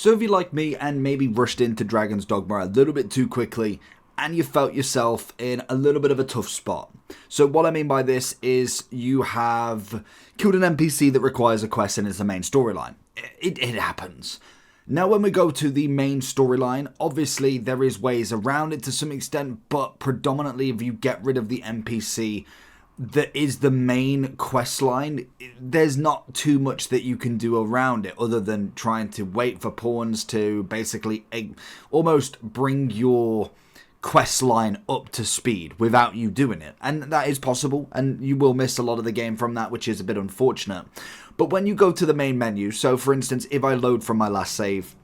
So if you're like me and maybe rushed into Dragon's Dogma a little bit too quickly and you felt yourself in a little bit of a tough spot. So what I mean by this is you have killed an NPC that requires a quest and it's the main storyline. It happens. Now when we go to the main storyline, obviously there is ways around it to some extent, but predominantly if you get rid of the NPC that is the main quest line, there's not too much that you can do around it other than trying to wait for pawns to basically almost bring your quest line up to speed without you doing it. And that is possible, and you will miss a lot of the game from that, which is a bit unfortunate. But when you go to the main menu, so for instance, if I load from my last save,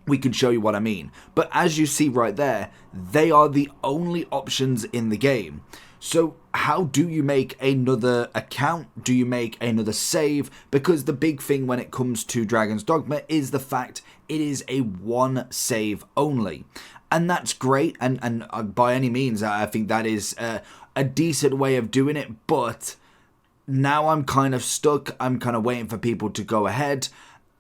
we can show you what I mean. But as you see right there, they are the only options in the game. So how do you make another account? Do you make another save? Because the big thing when it comes to Dragon's Dogma is the fact it is a one save only. And that's great, and by any means, I think that is a decent way of doing it, but now I'm kind of stuck. I'm kind of waiting for people to go ahead.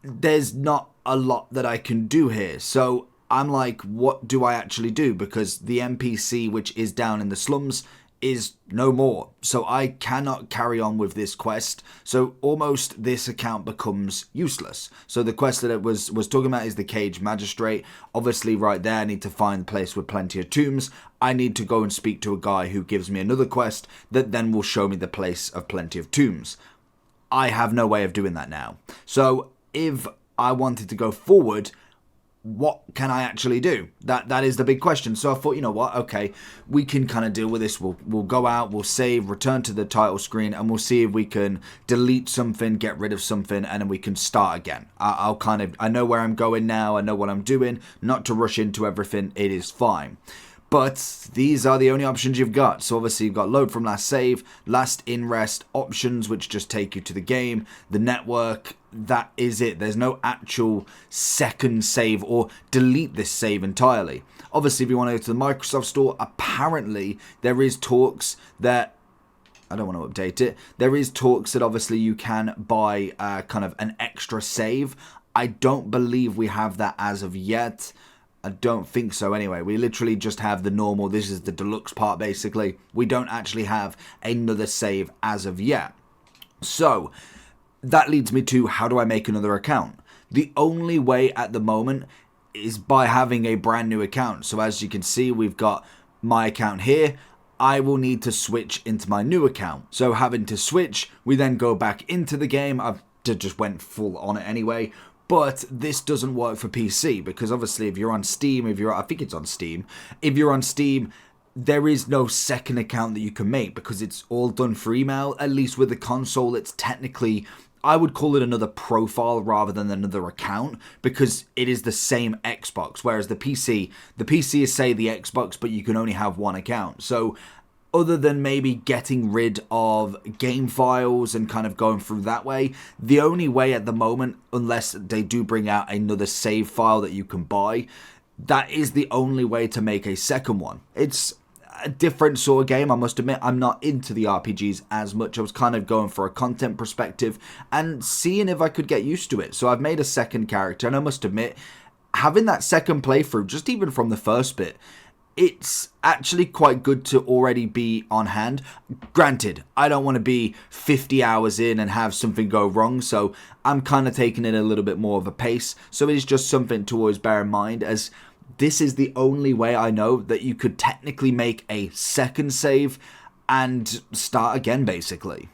There's not a lot that I can do here, so I'm like, what do I actually do? Because the NPC, which is down in the slums, is no more, so I cannot carry on with this quest, so almost this account becomes useless. So the quest that it was talking about is the Cage Magistrate. Obviously right there I need to find a place with plenty of tombs. I need to go and speak to a guy who gives me another quest that then will show me the place of plenty of tombs. I have no way of doing that now. So if I wanted to go forward, what can I actually do? That is the big question. So I thought, you know what, okay, we can kind of deal with this. We'll go out, we'll save, return to the title screen, and we'll see if we can delete something, get rid of something, and then we can start again. I know where I'm going now, I know what I'm doing, not to rush into everything, it is fine. But these are the only options you've got. So obviously you've got load from last save, last in rest, options which just take you to the game, the network, that is it. There's no actual second save or delete this save entirely. Obviously if you want to go to the Microsoft Store, apparently there is talks that, I don't want to update it, there is talks that obviously you can buy kind of an extra save. I don't believe we have that as of yet. I don't think so anyway. We literally just have the normal, this is the deluxe part basically. We don't actually have another save as of yet. So that leads me to, how do I make another account? The only way at the moment is by having a brand new account. So as you can see, we've got my account here. I will need to switch into my new account. So having to switch, we then go back into the game. I've just went full on it anyway. But this doesn't work for PC, because obviously if you're on Steam, I think it's on Steam, if you're on Steam, there is no second account that you can make because it's all done for email. At least with the console, it's technically, I would call it another profile rather than another account, because it is the same Xbox, whereas the PC is, say, the Xbox, but you can only have one account. So other than maybe getting rid of game files and kind of going through that way, the only way at the moment, unless they do bring out another save file that you can buy, that is the only way to make a second one. It's a different sort of game, I must admit. I'm not into the RPGs as much. I was kind of going for a content perspective and seeing if I could get used to it. So I've made a second character, and I must admit, having that second playthrough, just even from the first bit, it's actually quite good to already be on hand. Granted, I don't want to be 50 hours in and have something go wrong, so I'm kind of taking it a little bit more of a pace. So it is just something to always bear in mind, as this is the only way I know that you could technically make a second save and start again, basically.